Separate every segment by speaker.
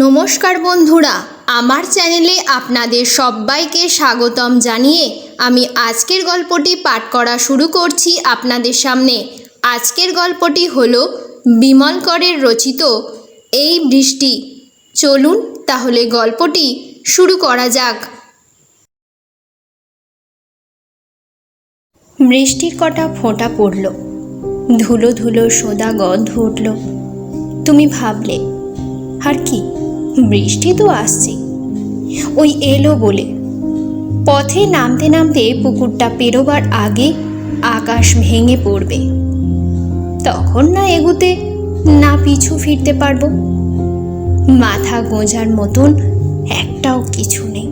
Speaker 1: নমস্কার বন্ধুরা, আমার চ্যানেলে আপনাদের সবাইকে স্বাগতম জানিয়ে আমি আজকের গল্পটি পাঠ করা শুরু করছি আপনাদের সামনে। আজকের গল্পটি হলো বিমল করের রচিত এই বৃষ্টি। চলুন তাহলে গল্পটি শুরু করা যাক। বৃষ্টির কটা ফোঁটা পড়ল, ধুলো ধুলো সোদা গন্ধ উঠল। তুমি ভাবলে, আর কি, বৃষ্টি তো আসছে, ওই এলো বলে। পথে নামতে নামতে পুকুরটা পেরোবার আগে আকাশ ভেঙে পড়বে, তখন না এগুতে না পিছু ফিরতে পারবো। মাথা গোঁজার মতন একটাও কিছু নেই।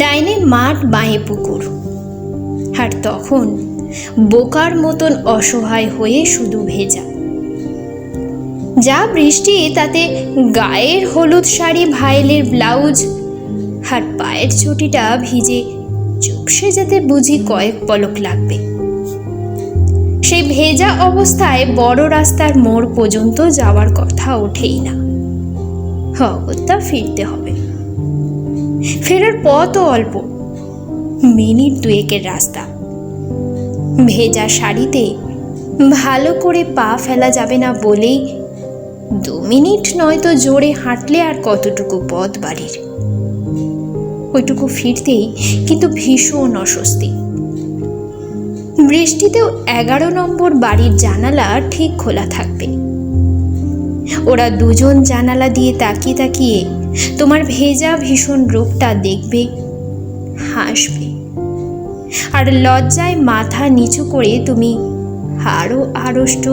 Speaker 1: ডাইনে মাঠ, বাঁয়ে পুকুর, আর তখন বোকার মতন অসহায় হয়ে শুধু ভেজা। যা বৃষ্টি তাতে গায়ের হলুদ শাড়ি, ভাইলের ব্লাউজ আর পায়ের চটিটা ভিজে চুপসে যেতে বুঝি কয়েক পলক লাগবে। সেই ভেজা অবস্থায় বড় রাস্তার মোড় পর্যন্ত যাওয়ার কথা ওঠেই না। অগত্যা ফিরতে হবে। ফেরার পথও অল্প, মিনিট দুয়েকের রাস্তা। ভেজা শাড়িতে ভালো করে পা ফেলা যাবে না বলেই 2 মিনিট নয়তো জোরে হাঁটলে আর কতটুকু পথ বাড়ির। ওইটুকু ফিরতেই কিন্তু ভীষণ অস্বস্তি। বৃষ্টিতেও 11 নম্বর বাড়ির জানালা ঠিক খোলা থাকবে। ওরা দুজন জানালা দিয়ে তাকিয়ে তাকিয়ে তোমার ভেজা ভীষণ রূপটা দেখবে, হাসবে, আর লজ্জায় মাথা নিচু করে তুমি আরো আড়ষ্ট,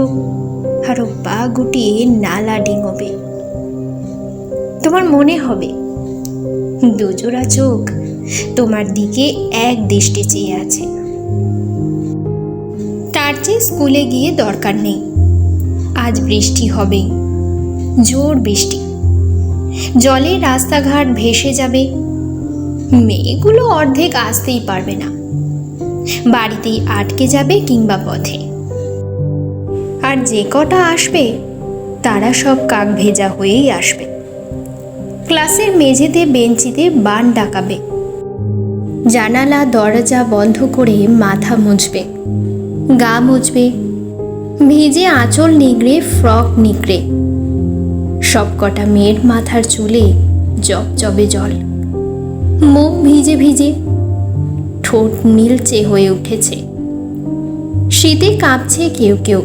Speaker 1: আরো পা গুটিয়ে নালা ডিঙোবে। তোমার মনে হবে দুজোড়া চোখ তোমার দিকে এক দৃষ্টে চেয়ে আছে। তার চেয়ে স্কুলে গিয়ে দরকার নেই। আজ বৃষ্টি হবেই, জোর বৃষ্টি। জলে রাস্তাঘাট ভেসে যাবে। মেয়েগুলো অর্ধেক আসতেই পারবে না, বাড়িতেই আটকে যাবে কিংবা পথে। আর যে কটা আসবে তারা সব কাক ভেজা হয়েই আসবে। ক্লাসের মেঝেতে বেঞ্চিতে বান ডাকাবে, জানালা দরজা বন্ধ করে মাথা মুছবে, গা মুছবে, ভিজে আঁচল নিগড়ে, ফ্রক নিগড়ে। সব কটা মেয়ের মাথার চুলে জবজবে জল, মুখ ভিজে ভিজে, ঠোঁট নীলচে হয়ে উঠেছে। শীতে কাঁপছে কেউ কেউ,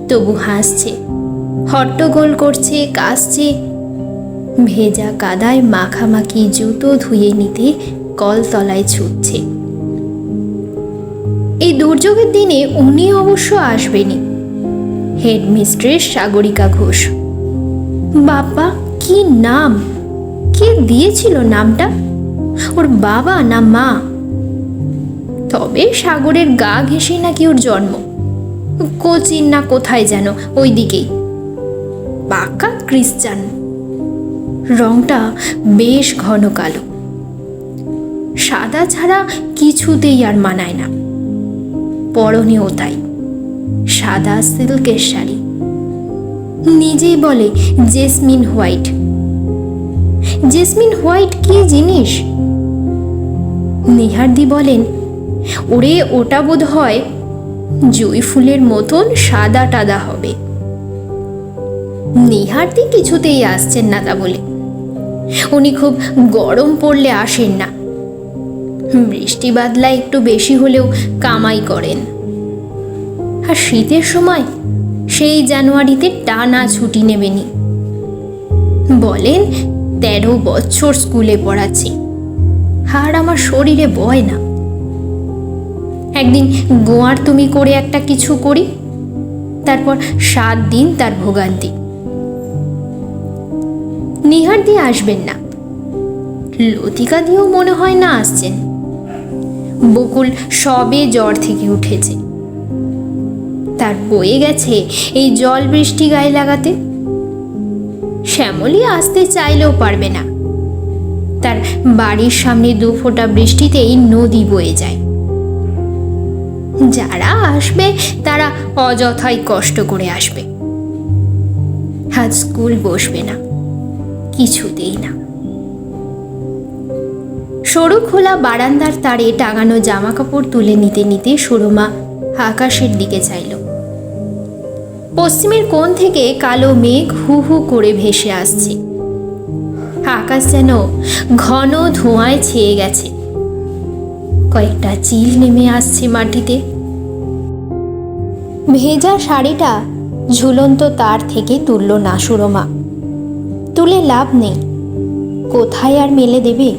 Speaker 1: তবু হাসছে, হট্টগোল করছে, কাশছে। ভেজা কাদায় মাখামাখি জুতো ধুয়ে নিতে কলতলায় ছুটছে। এই দুর্যোগের দিনে উনি অবশ্য আসবেনি, হেডমিস্ট্রেস সাগরিকা ঘোষ। বাবা, কি নাম! কে দিয়েছিল নামটা? ওর বাবা না মা? তবে সাগরের গা ঘেঁষে নাকি ওর জন্ম, কোচিন না কোথায় যেন, ওই দিকেই। পাকা ক্রিশ্চান, রংটা বেশ ঘন কালো, সাদা ছাড়া কিছুতেই আর মানায় না। পরনেও তাই, সাদা সিল্কের শাড়ি। নিজেই বলে জেসমিন হোয়াইট। জেসমিন হোয়াইট কি জিনিস? নিহারদি বলেন, ওরে ওটা বোধ হয় জুঁই ফুলের মতন সাদা টাদা হবে। নিহারদি কিছুতেই আসছেন না তা বলে। উনি খুব গরম পড়লে আসেন না, বৃষ্টি বাদলা একটু বেশি হলেও কামাই করেন। আর শীতের সময় সেই জানুয়ারিতে টানা ছুটি নেবেনি। বলেন 13 বছর স্কুলে পড়াচ্ছি, আর আমার শরীরে বয় না। একদিন গোয়ার তুমি করে একটা কিছু করি, তারপর 7 দিন তার ভোগান্তি। নিহার দিয়ে আসবেন না, লতিকা দিয়েও মনে হয় না আসছেন। বকুল সবে জ্বর থেকে উঠেছে, তার বয়ে গেছে এই জল বৃষ্টি গায়ে লাগাতে। শ্যামলী আসতে চাইলেও পারবে না, তার বাড়ির সামনে 2 ফোঁটা বৃষ্টিতেই নদী বয়ে যায়। যারা আসবে তারা অযথাই কষ্ট করে আসবে। আজ স্কুল বসবে না, কিছুতেই না। সরু খোলা বারান্দার তারে টাঙানো জামা কাপড় তুলে নিতে নিতে সুরমা আকাশের দিকে চাইল। পশ্চিমের কোণ থেকে কালো মেঘ হু হু করে ভেসে আসছে। আকাশ যেন ঘন ধোঁয়ায় ছেয়ে গেছে। কয়েকটা চিল নেমে আসছে মাটিতে। ভেজা শাড়িটা ঝুলন্ত তার থেকে তুলল না সুরমা। তুলে লাভ নেই, কোথায় আর মেলে দেবে?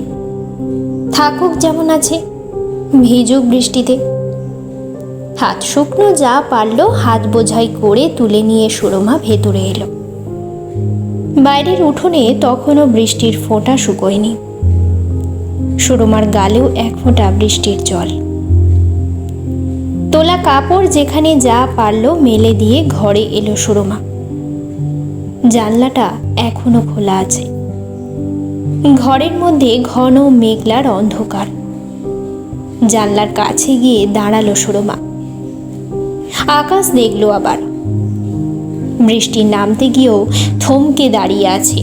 Speaker 1: থাকুক যেমন আছে, ভিজুক বৃষ্টিতে। হাত শুকনো যা পারল হাত বোঝাই করে তুলে নিয়ে সুরমা ভেতরে এলো। বাইরের উঠোনে তখনও বৃষ্টির ফোঁটা শুকোয়নি। সুরমার গালেও এক ফোঁটা বৃষ্টির জল। তোলা কাপড় যেখানে যা পারল মেলে দিয়ে ঘরে এলো সুরমা। জানলাটা এখনো খোলা আছে। ঘরের মধ্যে ঘন মেঘলার অন্ধকার। জানলার কাছে গিয়ে দাঁড়ালো সুরমা। আকাশ দেখলো আবার। বৃষ্টি নামতে গিয়েও থমকে দাঁড়িয়ে আছে।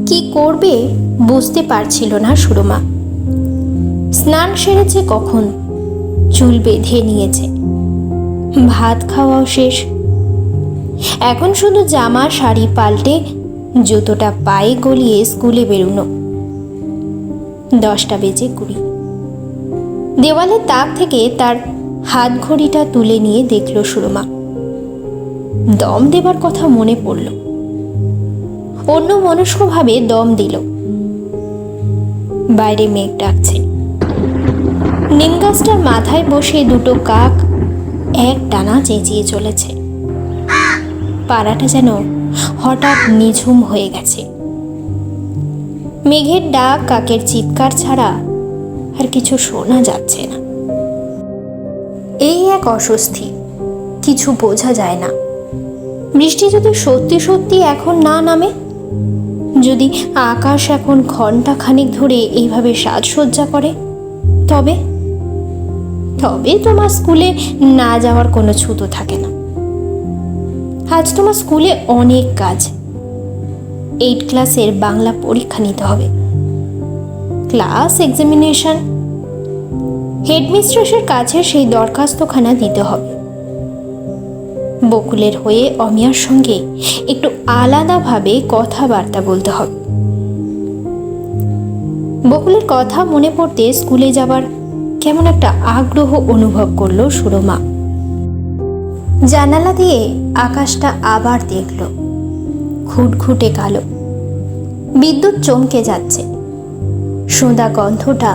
Speaker 1: কি করবে বুঝতে পারছিল না সুরমা। স্নান সেরেছে কখন, চুল বেঁধে নিয়েছে, ভাত খাওয়াও শেষ। এখন শুধু জামা শাড়ি পাল্টে জুতোটা পায়ে গলিয়ে স্কুলে বেরোনো। 10:20। দেওয়ালের তাক থেকে তার হাত ঘড়িটা তুলে নিয়ে দেখল সুরমা। দম দেবার কথা মনে পড়ল। অন্য মনস্কভাবে দম দিল। বাইরে মেঘ ডাকছে। নিম গাছটার মাথায় বসে দুটো কাক এক টানা চেঁচিয়ে চলেছে। পাড়াটা যেন হঠাৎ নিঝুম হয়ে গেছে। মেঘের ডাক, কাকের চিৎকার ছাড়া আর কিছু শোনা যাচ্ছে না। এই এক অস্বস্তি, কিছু বোঝা যায় না। বৃষ্টি যদি সত্যি সত্যি এখন না নামে, যদি আকাশ এখন ঘন্টা খানিক ধরে এইভাবে সাজসজ্জা করে, তবে তবে তোমার স্কুলে না যাওয়ার কোনো ছুতো থাকে না। আজ তোমার স্কুলে অনেক কাজ। 8 ক্লাসের বাংলা পরীক্ষা নিতে হবে, ক্লাস এক্সামিনেশন। হেডমিস্ট্রেসের কাছে সেই দরখাস্তখানা দিতে হবে। বকুলের হয়ে অমিয়ার সঙ্গে একটু আলাদাভাবে কথাবার্তা বলতে হবে। বকুলের কথা মনে পড়তে স্কুলে যাবার কেমন একটা আগ্রহ অনুভব করলো সুরমা। জানালা দিয়ে আকাশটা আবার দেখল, ঘুটঘুটে কালো। বিদ্যুৎ চমকে যাচ্ছে। সোঁদা গন্ধটা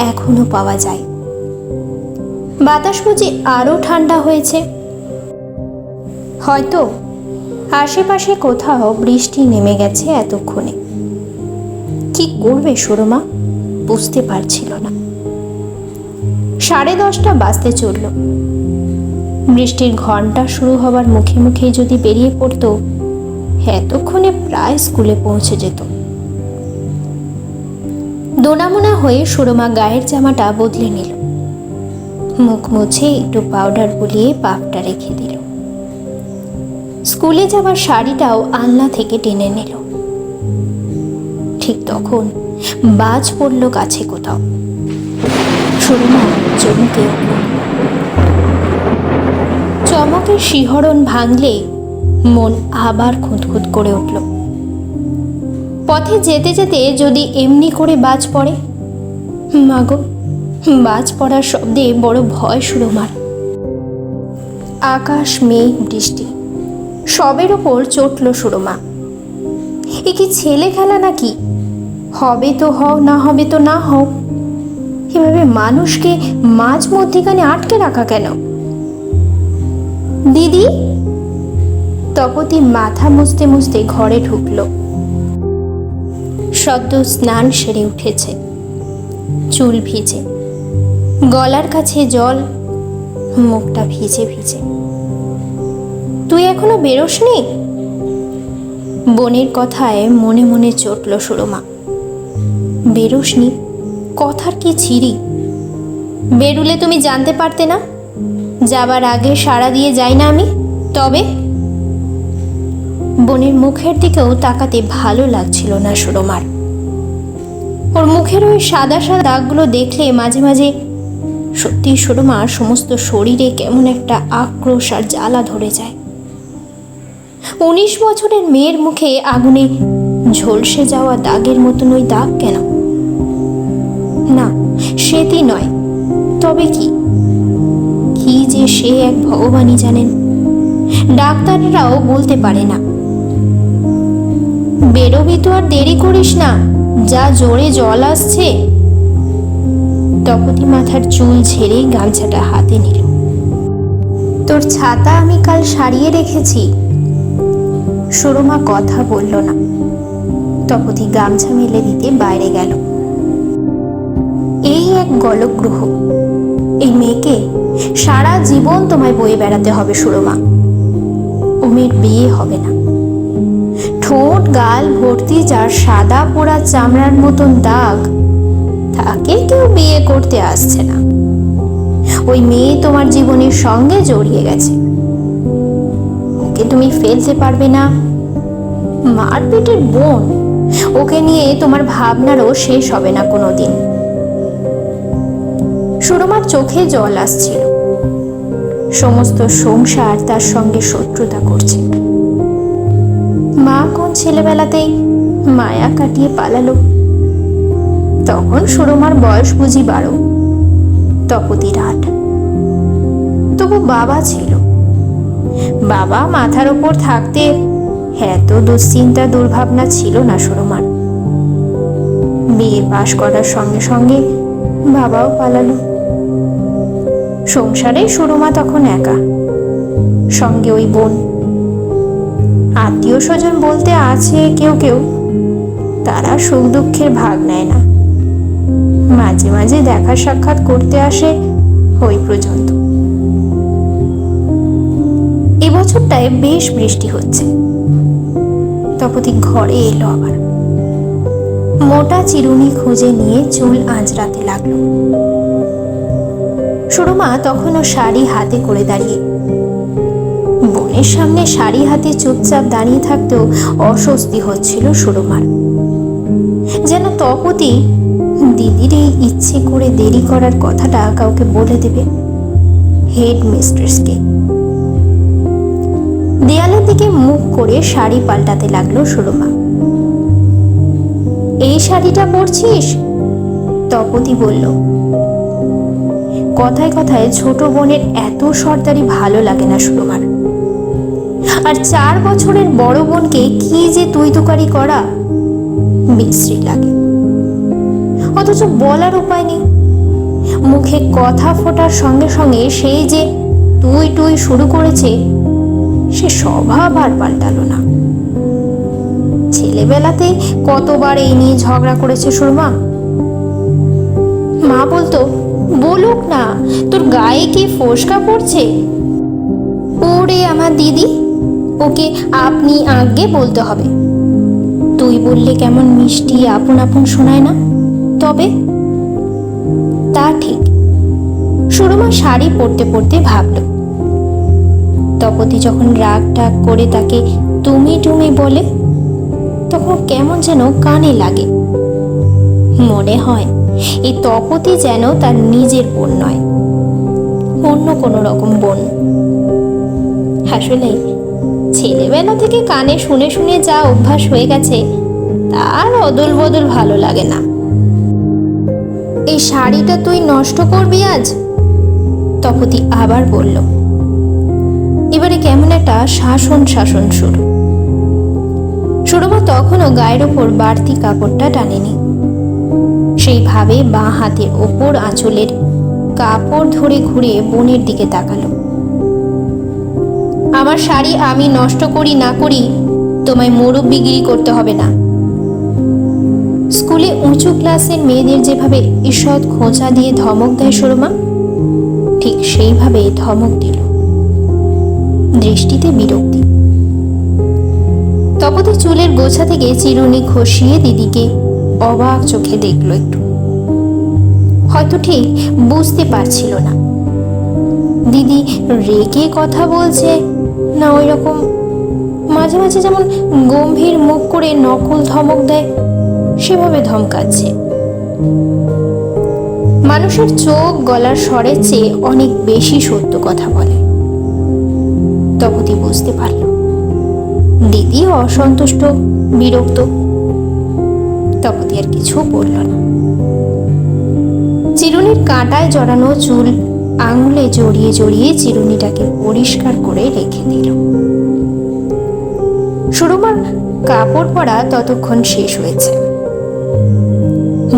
Speaker 1: এখনো পাওয়া যায়। বাতাস বুঝি আরো ঠান্ডা হয়েছে। হয়তো আশেপাশে কোথাও বৃষ্টি নেমে গেছে এতক্ষণে। কি করবে সুরমা বুঝতে পারছিল না। 10:30 বাজতে চলল। বৃষ্টির ঘন্টা শুরু হবার মুখে মুখে যদি বেরিয়ে পড়তো, এতক্ষণে প্রায় স্কুলে পৌঁছে যেত। দোনামোনা হয়ে সুরমা গায়ের জামাটা বদলে নিল। মুখ মুছে একটু পাউডার বুলিয়ে পাপটা রেখে দিল। স্কুলে যাবার শাড়িটাও আলনা থেকে টেনে নিল। ঠিক তখন বাজ পড়ল কাছে কোথাও। সুরমা চমকে উঠল। চমকের শিহরণ ভাঙলে মন আবার খুঁতখুত করে উঠল। পথে যেতে যেতে যদি এমনি করে বাজ পড়ে, মাগো, বাজ পড়ার শব্দে বড় ভয় সুরমার। আকাশ, মেঘ, বৃষ্টি সবের ওপর চটল সুরমা। এ কি ছেলে খেলা নাকি? হবে তো হও, না হবে তো না হও। এভাবে মানুষকে মাঝ মধ্যিখানে আটকে রাখা কেন? দিদি! তপতি মাথা মুছতে মুছতে ঘরে ঢুকল। সদ্য স্নান সেরে উঠেছে, চুল ভিজে, গলার কাছে জল, মুখটা ভিজে ভিজে। তুই এখনো বেরোসনি? বোনের কথায় মনে মনে চটল সুরমা। বেরোসনি? কথার কি ছিরি! বেরুলে তুমি জানতে পারতে না? যাবার আগে সাড়া দিয়ে যাই না আমি? তবে বোনের মুখের দিকেও তাকাতে ভালো লাগছিল না সুরমার। ওর মুখের ওই সাদা সাদা দাগগুলো দেখলে মাঝে মাঝে সত্যি সুরমার সমস্ত শরীরে কেমন একটা আক্রোশ আর জ্বালা ধরে যায়। 19 বছরের মেয়ের মুখে আগুনে ঝলসে যাওয়া দাগের মতন ওই দাগ কেন? না, সেটি নয়। তবে কি যে সে এক ভগবানই জানেন, ডাক্তাররাও বলতে পারে না। বেরোবি তো আর দেরি করিস না, যা জোরে জল আসছে। তপতি মাথার চুল ঝেড়ে গামছাটা হাতে নিল। তোর ছাতা আমি কাল সারিয়ে রেখেছি। সুরমা কথা বলল না। তপতি গামছা মেলে দিতে বাইরে গেল। এই এক গলগ্রহ, এই মেয়েকে সারা জীবন তোমায় বয়ে বেড়াতে হবে সুরমা। ও মেয়ের বিয়ে হবে না। ঠোঁট গাল ভর্তি যার সাদা পোড়া চামড়ার মতন দাগ, তাকে কেউ বিয়ে করতে আসছে না। ওই মেয়ে তোমার জীবনের সঙ্গে জড়িয়ে গেছে। ওকে তুমি ফেলতে পারবে না। মার পেটের বোন, ওকে নিয়ে তোমার ভাবনারও শেষ হবে না কোনোদিন। সুরমার চোখে জল আসছিল। সমস্ত সংসার তার সঙ্গে শত্রুতা করছে। মা কোন ছেলেবেলাতেই মায়া কাটিয়ে পালালো। তখন সুরমার বয়স বুঝি 12, তপতির 8। তবু বাবা ছিল। বাবা মাথার ওপর থাকতে এত দুশ্চিন্তা দুর্ভাবনা ছিল না সুরমার। বিয়ে পাশ করার সঙ্গে সঙ্গে বাবাও পালালো। সংসারে সুরমা তখন একা, সঙ্গে ওই বোন। আত্মীয় স্বজন বলতে আছে কেউ কেউ, তারা সুখ দুঃখের ভাগ নেয় না। মাঝে মাঝে দেখা সাক্ষাৎ করতে আসে, ওই পর্যন্ত। এবছরটায় বেশ বৃষ্টি হচ্ছে। তপতি ঘরে এলো আবার। মোটা চিরুনি খুঁজে নিয়ে চুল আঁচড়াতে লাগলো। সুরমা তখনও শাড়ি হাতে করে দাঁড়িয়ে। বোনের সামনে শাড়ি হাতে চুপচাপ দাঁড়িয়ে থাকতেও অস্বস্তি হচ্ছিল সুরমার। যেন তপতি দিদির এই ইচ্ছে করে দেরি করার কথাটা কাউকে বলে দেবে, হেড মিস্ট্রেসকে। দেয়ালের দিকে মুখ করে শাড়ি পাল্টাতে লাগলো সুরমা। এই শাড়িটা পরছিস? তপতি বলল। কথায় কথায় ছোট বোনের এত সর্দারি ভালো লাগে না সুরমার। আর 4 বছরের বড় বোনকে কি যে তুই তুকারি করা বিশ্রী লাগে। অথচ বলার উপায় নেই। মুখে কথা ফোটার সঙ্গে সঙ্গে সেই যে তুই তুই শুরু করেছে, সে স্বভাব আর পাল্টালো না। ছেলেবেলাতে কতবার এই নিয়ে ঝগড়া করেছে সুরমা। মা বলতো, বলুক না, তোর গায়ে কি ফোসকা পড়ছে। ওরে আমার দিদি, ওকে আপনি আগে বলতে হবে। তুই বললে কেমন মিষ্টি আপন আপন শোনায় না। তবে তা ঠিক। সুরমা শাড়ি পরতে পরতে ভাবল, তপতি যখন রাগ টাগ করে তাকে তুমি তুমি বলে, তখন কেমন যেন কানে লাগে। মনে হয় এই তপতি যেন তার নিজের বোন নয়, অন্য কোনো রকম বোন। আসলে ছেলেবেলা থেকে কানে শুনে শুনে যা অভ্যাস হয়ে গেছে, তার অদল বদল ভালো লাগে না। এই শাড়িটা তুই নষ্ট করবি আজ? তপতি আবার বলল। এবারে কেমন একটা শাসন শাসন সুর। সুরমা তখনও গায়ের ওপর বাড়তি কাপড়টা টানেনি। সেইভাবে বাঁ হাতের ওপর আঁচলের কাপড় ধরে ঘুরে বোনের দিকে তাকালো। আমার শাড়ি আমি নষ্ট করি না করি তোমায় মুরব্বিগিরি করতে হবে না। স্কুলে উঁচু ক্লাসের মেয়েদের যেভাবে ঈষৎ খোঁচা দিয়ে ধমক দেয় সুরমা, ঠিক সেইভাবে ধমক দিল, দৃষ্টিতে বিরক্তি। তপতি চুলের গোছা থেকে চিরুনি খসিয়ে দিদিকে অবাক চোখে দেখল একটু। হয়তো ঠিক বুঝতে পারছিল না দিদি রেগে কথা বলছে না ওই রকম মাঝে মাঝে যেমন গম্ভীর মুখ করে নকল ধমক দেয়, সেভাবে ধমকাচ্ছে। মানুষের চোখ গলার স্বরের চেয়ে অনেক বেশি সত্য কথা বলে। তপতি বুঝতে পারল দিদি অসন্তুষ্ট, বিরক্ত। তপতি আর কিছু বলল না। চিরুনির কাঁটায় জড়ানো চুল আঙুলে জড়িয়ে জড়িয়ে চিরুনিটাকে পরিষ্কার করে রেখে দিল। সুরমার কাপড় পরা ততক্ষণ শেষ হয়েছে।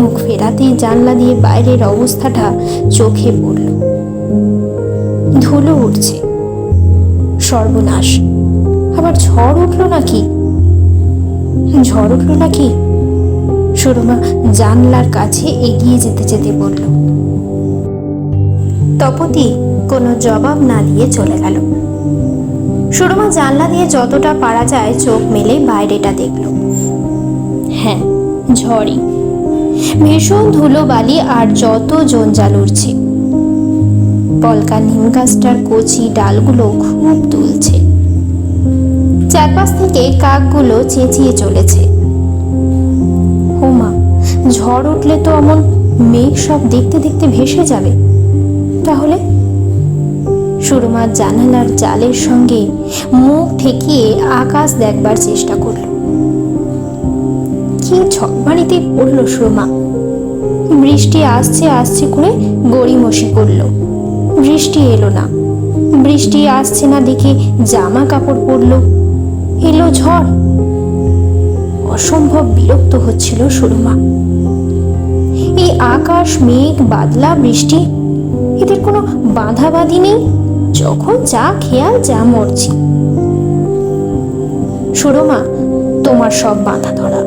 Speaker 1: মুখ ফেরাতেই জানলা দিয়ে বাইরের অবস্থাটা চোখে পড়ল। ধুলো উঠছে। সর্বনাশ, আবার ঝড় উঠল নাকি? ঝড় উঠল নাকি? সুরমা জানলার কাছে এগিয়ে যেতে যেতে বলল। তপতি কোনো জবাব না দিয়ে চলে গেল। সুরমা জানলা দিয়ে যতটা পারা যায় চোখ মেলে বাইরেটা দেখল। হ্যাঁ, ঝড়ই। ভীষণ ধুলোবালি আর যত জঞ্জাল উঠছে। পলকা নিম গাছটার কচি ডালগুলো খুব দুলছে। চারপাশ থেকে কাকগুলো চেঁচিয়ে চলেছে। ওমা, ঝড় উঠলে তো অমন মেঘ সব দেখতে দেখতে ভেসে যাবে। তাহলে সুরমার জানালার জালের সঙ্গে মুখ ঠেকিয়ে আকাশ দেখবার চেষ্টা করল। কি ঝকমারিতে পড়ল সুরমা। বৃষ্টি আসছে আসছে করে গড়িমসি করল। বৃষ্টি এলো না। বৃষ্টি আসছে না দেখে জামা কাপড় পরল। এলো ঝড়। অসম্ভব বিরক্ত হচ্ছিল সুরমা। এই আকাশ, মেঘ, বাদলা, বৃষ্টি, এদের কোনো বাধা বাঁধি নেই। যখন যা খেয়াল যা মরছি। সুরমা, তোমার সব বাঁধা ধরা।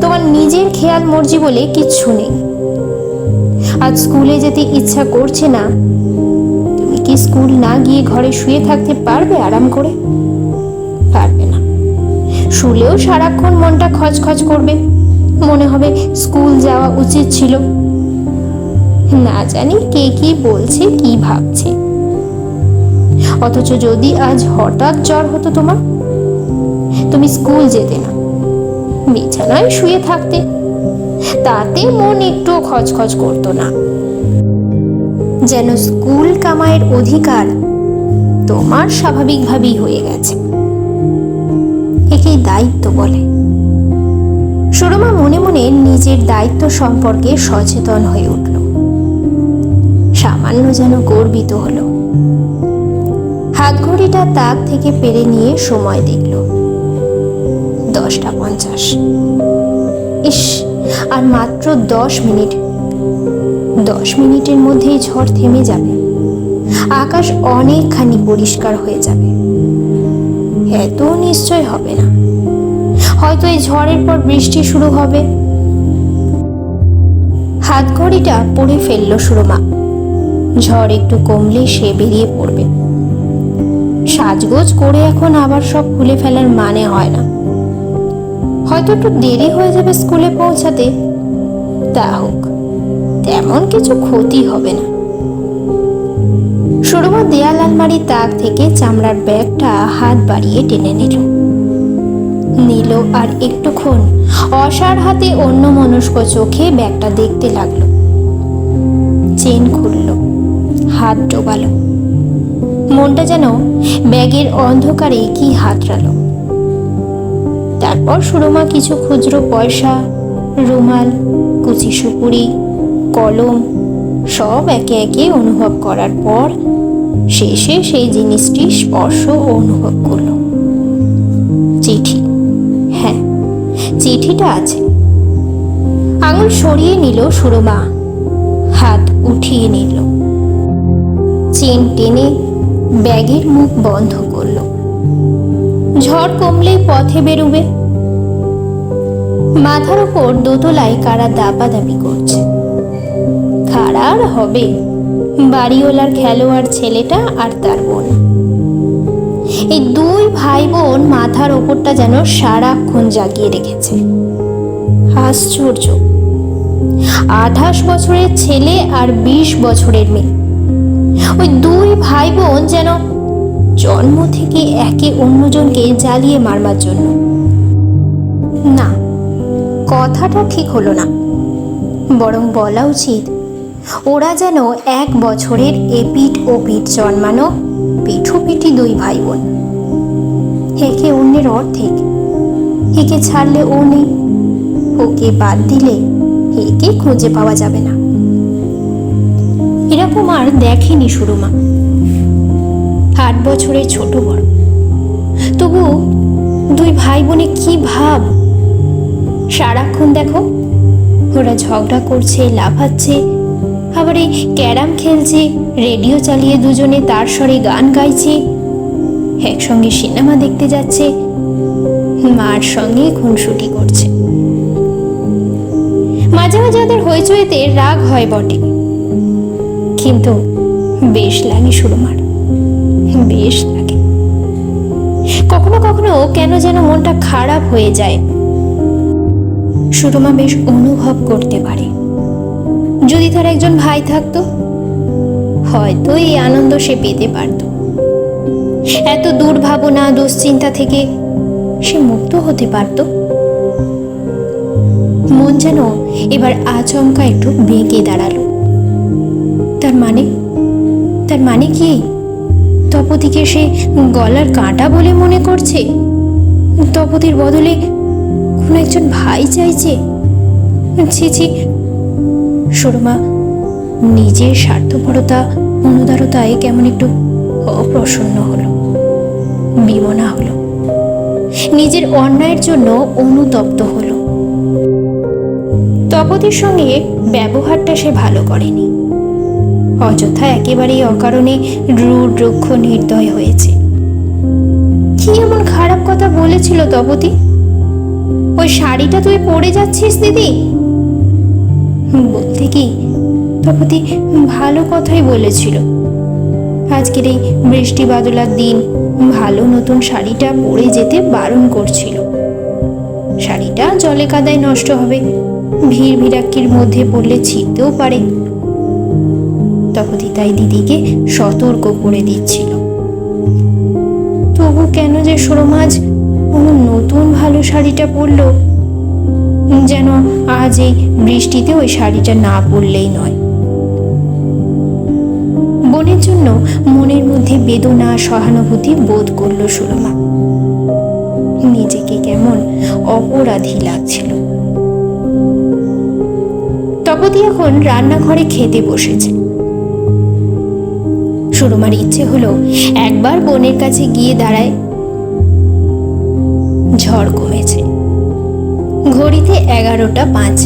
Speaker 1: তোমার নিজের খেয়াল মর্জি বলে কিচ্ছু নেই। আজ স্কুলে যেতে ইচ্ছা করছে না। তুমি কি স্কুল না গিয়ে ঘরে শুয়ে থাকতে পারবে আরাম করে? পারবে না। শুলেও সারাক্ষণ মনটা খচখচ করবে। মনে হবে স্কুল যাওয়া উচিত ছিল। না জানি কে কি বলছে, কি ভাবছে। অথচ যদি আজ হঠাৎ জ্বর হতো তোমার, তুমি স্কুল যেতে না, বিছানায় শুয়ে থাকতে, তাতে মন একটু খচখচ করতো না। যেন স্কুল কামাইয়ের অধিকার তোমার স্বাভাবিকভাবেই হয়ে গেছে। একেই দায়িত্ব বলে। সুরমা মনে মনে নিজের দায়িত্ব সম্পর্কে সচেতন হয়ে উঠল। সামান্য যেন গর্বিত হলো। হাতঘড়িটা তাক থেকে পেরে নিয়ে সময় দেখল 10:50। ইস, আর মাত্র 10 মিনিট। 10 মিনিটের মধ্যেই ঝড় থেমে যাবে। আকাশ অনেকখানি পরিষ্কার হয়ে যাবে। এত নিশ্চয় হবে না। হয়তো এই ঝড়ের পর বৃষ্টি শুরু হবে। হাতঘড়িটা পরে ফেলল সুরমা। ঝড় একটু কমলে সে বেরিয়ে পড়বে। সাজগোজ করে এখন আবার সব খুলে ফেলার মানে হয় না। হয়তো একটু দেরি হয়ে যাবে স্কুলে পৌঁছাতে। তা হোক, তেমন কিছু ক্ষতি হবে না। সুরমা দেয়াল আলমারির তাক থেকে চামড়ার ব্যাগটা হাত বাড়িয়ে টেনে নিল আর একটুক্ষণ অসাড় হাতে অন্যমনস্ক চোখে ব্যাগটা দেখতে লাগলো। চেন খুলল, হাত ডোবালো। মনটা যেন ব্যাগের অন্ধকারে কি হাতড়ালো। তারপর সুরমা কিছু খুচরো পয়সা, রুমাল, কুচি সুপুরি, কলম সব একে একে অনুভব করার পর শেষে সেই জিনিসটি স্পর্শ ও অনুভব করল। চিঠি। হ্যাঁ, চিঠিটা আছে। আঙুল সরিয়ে নিল সুরমা, হাত উঠিয়ে নিল। চেন টেনে ব্যাগের মুখ বন্ধ করল। ঝড় কমলেই পথে বেরোবে। মাথার উপর দোতলায় কারা দাপাদাপি করছে। কারার হবে? বাড়িওয়ালার খেলোয়াড় ছেলেটা আর তার বোন। এই দুই ভাই বোন মাথার ওপরটা যেন সারাক্ষণ জাগিয়ে রেখেছে। আশ্চর্য! 28 বছরের ছেলে আর 20 বছরের মেয়ে, ওই দুই ভাই বোন যেন জন্ম থেকে একে অন্যজনকে জ্বালিয়ে মারবার জন্য। না, কথাটা ঠিক হলো না। বরং বলা উচিত ওরা যেন 1 বছরের এপিঠ ওপিঠ জন্মানো পিঠোপিঠি 2 ভাই বোন। একে অন্যের অর্ধেক। একে ছাড়লে ও নেই, ওকে বাদ দিলে একে খুঁজে পাওয়া যাবে না। এরকম আর দেখেনি সুরমা। 8 বছরের ছোট বড়, তবু 2 ভাই বোনে কি ভাব! সারাক্ষণ দেখো ওরা ঝগড়া করছে, লাফাচ্ছে, আবার এই ক্যারাম খেলছে, রেডিও চালিয়ে দুজনে তার স্বরে গান গাইছে, একসঙ্গে সিনেমা দেখতে যাচ্ছে, মার সঙ্গে খুনসুটি করছে। মাঝে মাঝে ওদের হইচইতে রাগ হয় বটে, কিন্তু বেশ লাগে সুরমার, বেশ লাগে। কখনো কখনো কেন যেন মনটা খারাপ হয়ে যায়। সুরমা বেশ অনুভব করতে পারে, যদি তার একজন ভাই থাকতো হয়তো এই আনন্দ সে পেতে পারত। এত দুর্ভাবনা দুশ্চিন্তা থেকে সে মুক্ত হতে পারত। মন যেন এবার আচমকা একটু বেঁকে দাঁড়ালো। তার মানে কি তপতিকে সে গলার কাঁটা বলে মনে করছে? তপতির বদলে কোন একজন ভাই চাইছে? ছি ছি! সুরমা নিজের স্বার্থপরতা অনুদারতায় কেমন একটু অপ্রসন্ন হলো, বিমনা হলো, নিজের অন্যায়ের জন্য অনুতপ্ত হলো। তপতির সঙ্গে ব্যবহারটা সে ভালো করেনি, অযথা একেবারেই অকারণে রূঢ় রুক্ষ নির্দয় হয়েছে। কি এমন খারাপ কথা বলেছিল তপতি? ওই শাড়িটা তুই পরে যাচ্ছিস দিদি? বলতে কি তপতি ভালো কথাই বলেছিল। আজকের এই বৃষ্টি বাদলার দিন ভালো নতুন শাড়িটা পরে যেতে বারণ করছিল। শাড়িটা জলে কাদায় নষ্ট হবে, ভিড় ভিড়াক্কির মধ্যে পড়লে ছিঁড়তেও পারে। তপতি তাই দিদিকে সতর্ক করে দিচ্ছিল। তবু কেন যে সুরমা আজ কোনো নতুন ভালো শাড়িটা পরলো, যেন আজ এই বৃষ্টিতে ওই শাড়িটা না পরলেই নয়। বোনের জন্য মনের মধ্যে বেদনা সহানুভূতি বোধ করলো সুরমা। নিজেকে কেমন অপরাধী লাগছিল। তপতি এখন রান্নাঘরে খেতে বসেছে। সুরমার ইচ্ছে হলো একবার বোনের কাছে গিয়ে দাঁড়ায়। ঝড় কমেছে, ঘড়িতে 11টা 5।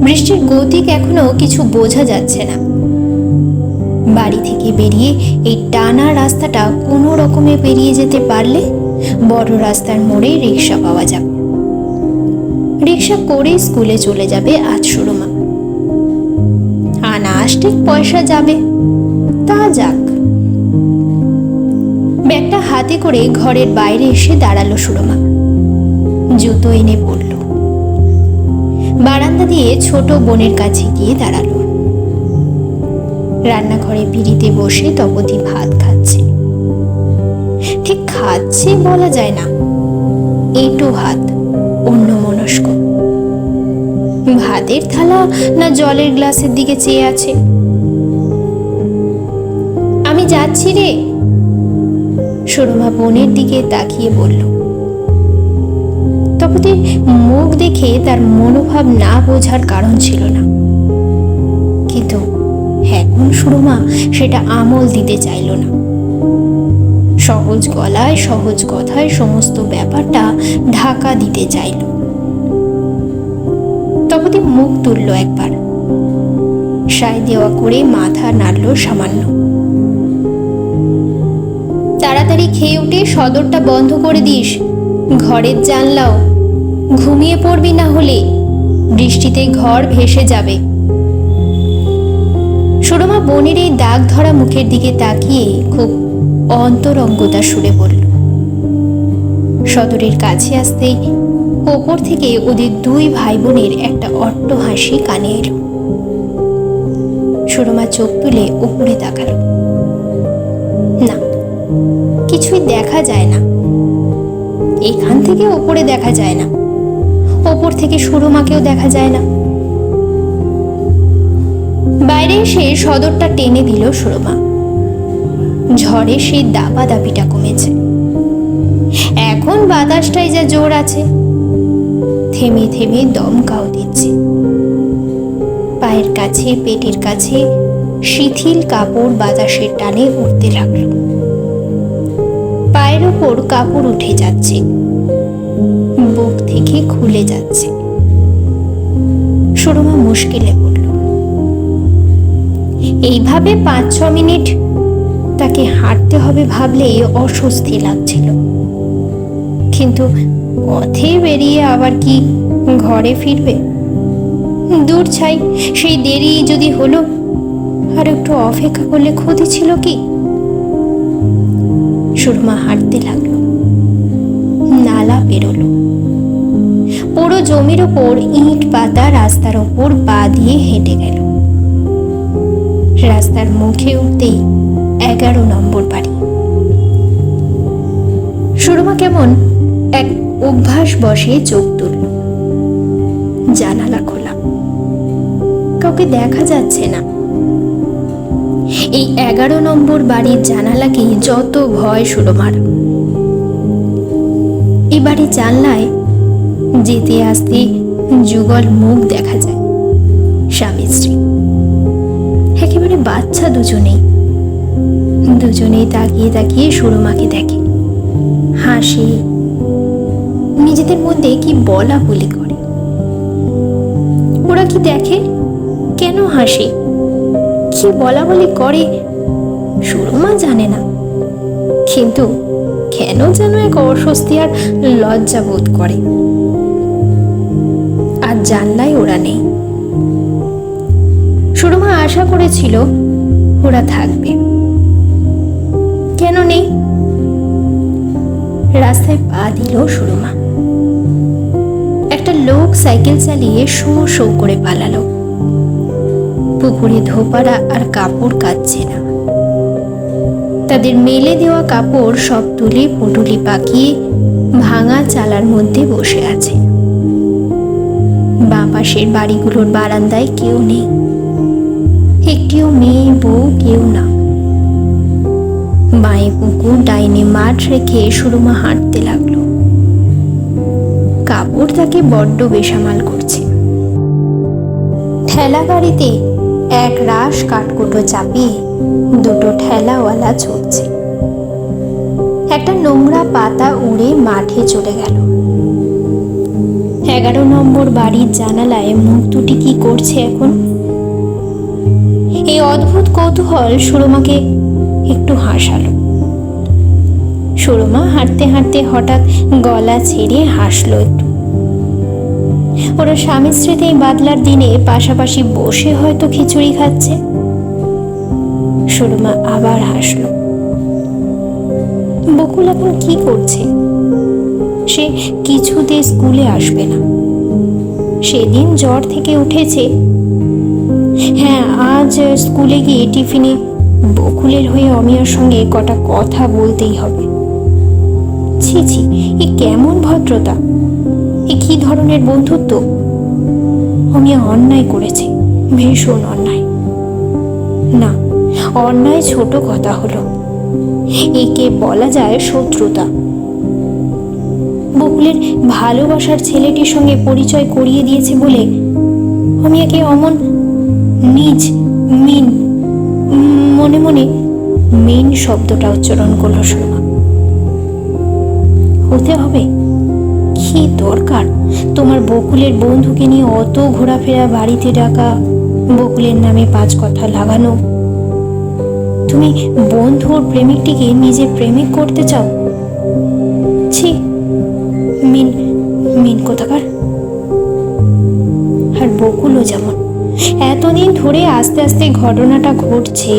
Speaker 1: বৃষ্টির গতিক এখনো কিছু বোঝা যাচ্ছে না। বাড়ি থেকে বেরিয়ে এই টানা রাস্তাটা কোনো রকমে পেরিয়ে যেতে পারলে বড় রাস্তার মোড়ে রিক্সা পাওয়া যাবে। রিক্সা করে স্কুলে চলে যাবে আজ সুরমা। আনাআষ্টিক পয়সা যাবে, তা যাক। ব্যাগটা হাতে করে ঘরের বাইরে এসে দাঁড়ালো সুরমা। জুতো এনে পড়ল। বারান্দা দিয়ে ছোট বোনের কাছে গিয়ে দাঁড়ালো। রান্নাঘরে পিঁড়িতে বসে তপতি ভাত খাচ্ছে। ঠিক খাচ্ছে বলা যায় না, এঁটো ভাত, অন্যমনস্ক। ভাতের থালা না জলের গ্লাসের দিকে চেয়ে আছে। আমি যাচ্ছি রে, সুরমা বোনের দিকে তাকিয়ে বলল। তপতির মুখ দেখে তার মনোভাব না বোঝার কারণ ছিল না, কিন্তু এখন সুরমা সেটা আমল দিতে চাইল না। সহজ গলায় সহজ কথায় সমস্ত ব্যাপারটা ঢাকা দিতে চাইল। তপতি মুখ তুলল একবার, সায় দেওয়া করে মাথা নাড়ল সামান্য। তাড়াতাড়ি খেয়ে উঠে সদরটা বন্ধ করে দিস, ঘরের জানলাও। ঘুমিয়ে পড়বি না হলে, বৃষ্টিতে ঘর ভেসে যাবে। সুরমা বোনের এই দাগ ধরা মুখের দিকে তাকিয়ে খুব অন্তরঙ্গতা সুরে বলল। সদরের কাছে আসতেই ওপর থেকে ওদের 2 ভাই বোনের একটা অট্ট হাসি কানে এলো। সুরমা চোখ তুলে উপরে তাকালো। না, কিছুই দেখা যায় না, এখান থেকে ওপরে দেখা যায় না, ওপর থেকে সুরমাকেও দেখা যায় না। বাইরে এসে সদরটা টেনে দিল সুরমা। ঝড়ে সেই দাপাদাপিটা কমেছে, এখন বাতাসটাই যা জোর আছে, থেমে থেমে দমকাও দিচ্ছে। পায়ের কাছে পেটের কাছে শিথিল কাপড় বাতাসের টানে উঠতে লাগলো। পায়ের ওপর কাপড় উঠে যাচ্ছে, বুক থেকে খুলে যাচ্ছে। সুরমা মুশকিলে পড়ল। এইভাবে 5-6 মিনিট তাকে হাঁটতে হবে ভাবলে অস্বস্তি লাগছিল, কিন্তু পথে বেরিয়ে আবার কি ঘরে ফিরবে? দূর ছাই, সেই দেরি যদি হলো, আর একটু অপেক্ষা করলে ক্ষতি ছিল কি? সুরমা হাঁটতে লাগলো। নালা পেরোলো, পুরো জমির ওপর ইট পাতা রাস্তার ওপর পা দিয়ে হেঁটে গেল। রাস্তার মুখে উঠতেই 11 নম্বর বাড়ি। সুরমা কেমন এক অভ্যাস বসে চোখ তুলল। জানালা খোলা, কাউকে দেখা যাচ্ছে না। এই 11 নম্বর বাড়ির জানালাকেই যত ভয় সুরমার। এই বাড়ির জানলায় যেতে আসতে যুগল মুখ দেখা যায়, স্বামী স্ত্রী, একেবারে বাচ্চা দুজনেই তাকিয়ে তাকিয়ে সুরমাকে দেখে, হাসে, নিজেদের মধ্যে কি বলা বলি করে। ওরা কি দেখে, কেন হাসে, কি বলা বলি করে সুরমা জানে না, কিন্তু কেন যেন এক অস্বস্তি আর লজ্জা বোধ করে। আর জানলায় ওরা নেই। সুরমা আশা করেছিল ওরা থাকবে, কেন নেই? রাস্তায় পা দিল সুরমা। একটা লোক সাইকেল চালিয়ে শো শো করে পালালো। পুকুরে ধোপারা আর কাপড় কাচ্ছে না, তাদের মেলে দেওয়া কাপড় সব তুলে পুটুলি পাকিয়ে ভাঙা চালার মধ্যে বসে আছে। বাঁ পাশের বাড়িগুলোর বারান্দায় কেউ নেই, একটিও মেয়ে বউ কেউ না। বাঁয়ে পুকুর, ডাইনে মাঠ রেখে সুরমা হাঁটতে লাগলো। কাপড় তাকে বড্ড বেসামাল করছে। ঠেলা গাড়িতে এক রাশ কাঠকুটো চাপিয়ে দুটো ঠেলাওয়ালা ছুটছে। একটা নোংরা পাতা উড়ে মাঠে চলে গেল। 11 নম্বর বাড়ির জানালায় মুখ দুটি কি করছে এখন? এই অদ্ভুত কৌতূহল সুরমাকে একটু হাসালো। সুরমা হাঁটতে হাঁটতে হঠাৎ গলা ছেড়ে হাসলো একটু। ওরা স্বামী স্ত্রীতে এই বাদলার দিনে পাশাপাশি বসে হয়তো খিচুড়ি খাচ্ছে। সুরমা আবার হাসলো। বকুল এখন কি করছে? সে কিছুতে স্কুলে আসবে না। সেদিন জ্বর থেকে উঠেছে। হ্যাঁ, আজ স্কুলে গিয়ে টিফিনে বকুলের হয়ে অমিয়ার সঙ্গে কটা কথা বলতেই হবে। ছি ছি, এ কেমন ভদ্রতা, এ কি ধরনের বন্ধুত্ব? অমিয়া অন্যায় করেছে, ভীষণ অন্যায়। না, অন্যায় ছোট কথা হলো, একে বলা যায় শত্রুতা। বকুলের ভালোবাসার ছেলেটির সঙ্গে পরিচয় করিয়ে দিয়েছে বলে অমিয়াকে অমন নিজ মিন, মনে মনে মেন শব্দটা উচ্চারণ করলো সুরমা। হতে হবে? কি দরকার তোমার বকুলের বন্ধুকে নিয়ে অত ঘোরাফেরা, বাড়িতে ডাকা, বকুলের নামে 5 কথা লাগানো? তুমি বন্ধুর প্রেমিকটিকে নিজের প্রেমিক করতে চাও? ছি, মিন মিন কোথাকার। আর বকুলও যেমন এতদিন ধরে আস্তে আস্তে ঘটনাটা ঘটছে,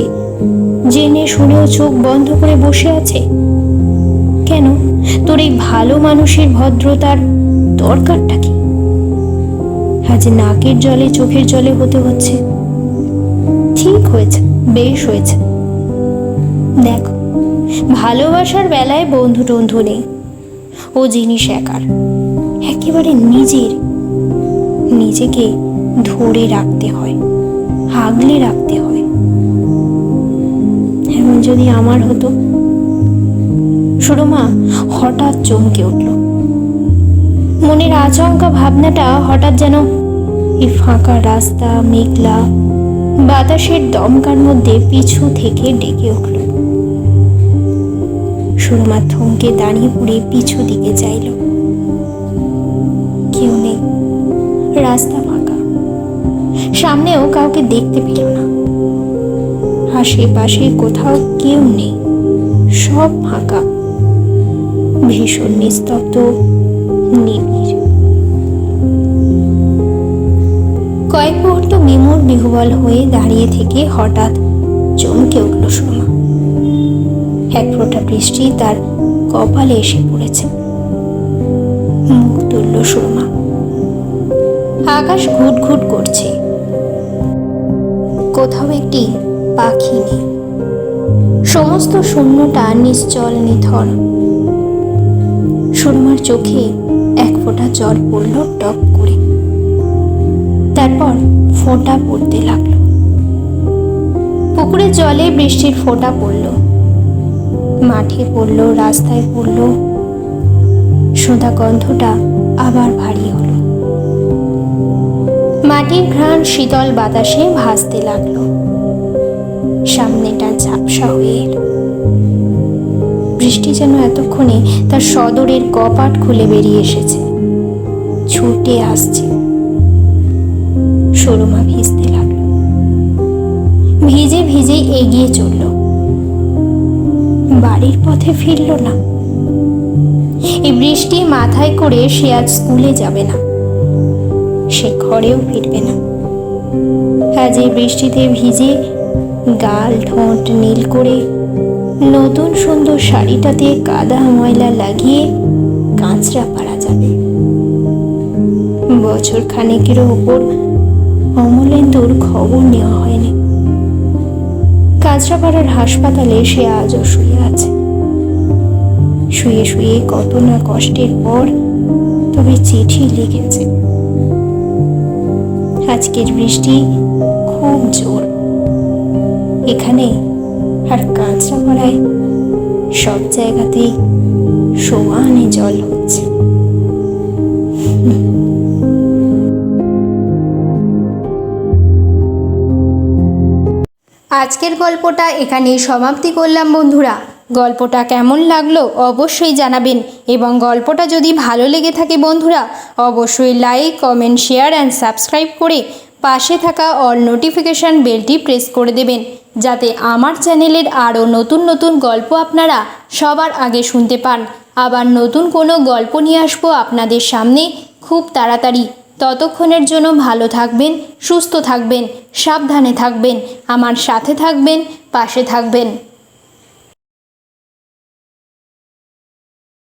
Speaker 1: জেনে শুনেও চোখ বন্ধ করে বসে আছে। কেন? তোর এই ভালো মানুষের ভদ্রতার দরকারটা কি? আজ নাকের জলে চোখের জলে হতে হচ্ছে। ঠিক হয়েছে, বেশ হয়েছে। দেখো, ভালোবাসার বেলায় বন্ধু টন্ধু নেই, ও জিনিস একার, একেবারে নিজেকে ধরে রাখতে হয়, আগলে রাখতে হয়। এমন যদি আমার হতো। সুরমা হঠাৎ চমকে উঠল। মনের আচমকা ভাবনাটা হঠাৎ যেন এই ফাঁকা রাস্তা, মেঘলা বাতাসের দমকার মধ্যে পিছু থেকে ডেকে উঠল। সুরমা থমকে দাঁড়িয়ে পড়ে পিছু দিকে চাইল। কেউ নেই, রাস্তা ফাঁকা, সামনেও কাউকে দেখতে পেল না। আশেপাশে কোথাও কেউ নেই, সব ফাঁকা, ভীষণ নিস্তব্ধ, নিবিড়। কয়েক মুহূর্ত বিমূঢ় বিহ্বল হয়ে দাঁড়িয়ে থেকে হঠাৎ চমকে উঠল সুরমা। এক ফোঁটা বৃষ্টি তার কপালে এসে পড়েছে। মুখ তুলল সুরমা। আকাশ ঘুটঘুট করছে, কোথাও একটি পাখি নেই, সমস্ত শূন্যটা নিশ্চল নিথর। সুরমার চোখে এক ফোঁটা জল পড়ল টপ করে, তারপর ফোঁটা পড়তে লাগলো। পুকুরের জলে বৃষ্টির ফোঁটা পড়ল, মাঠে পড়ল, রাস্তায় পড়ল। সোঁদা গন্ধটা আবার ভারী হলো। মাটির ঘ্রাণ শীতল বাতাসে ভাসতে লাগলো। সামনেটা ঝাপসা হয়ে এলো। বৃষ্টি যেন এতক্ষণে তার সদরের কপাট খুলে বেরিয়ে এসেছে, ছুটে আসছে। সুরমা ভিজতে লাগলো, ভিজে ভিজে এগিয়ে চলল। বাড়ির পথে ফিরল না। এই বৃষ্টি মাথায় করে সে আজ স্কুলে যাবে না, সে ঘরেও ফিরবে না। আজ এই বৃষ্টিতে ভিজে গাল ঠোঁট নীল করে নতুন সুন্দর শাড়িটাতে কাদা ময়লা লাগিয়ে কাঁচরা পাড়া যাবে। বছর খানেকের ওপর অমলেন্দুর খবর নেওয়া হয়নি। কাঁচরাপাড়ার হাসপাতালে সে আজও শুয়ে আছে। শুয়ে শুয়ে কত না কষ্টের পর তবে চিঠি লিখেছে। আজকের বৃষ্টি খুব জোর। এখানে আর কাঁচরাপাড়ায় সব জায়গাতেই সমানে জল হচ্ছে। আজকের গল্পটা এখানেই সমাপ্তি করলাম বন্ধুরা। গল্পটা কেমন লাগলো অবশ্যই জানাবেন, এবং গল্পটা যদি ভালো লেগে থাকে বন্ধুরা অবশ্যই like, comment, share and subscribe করে পাশে থাকা অল নোটিফিকেশান বেলটি প্রেস করে দেবেন, যাতে আমার চ্যানেলের আরও নতুন নতুন গল্প আপনারা সবার আগে শুনতে পান। আবার নতুন কোনো গল্প নিয়ে আসবো আপনাদের সামনে খুব তাড়াতাড়ি। ততক্ষণের জন্য ভালো থাকবেন, সুস্থ থাকবেন, সাবধানে থাকবেন, আমার সাথে থাকবেন, পাশে থাকবেন।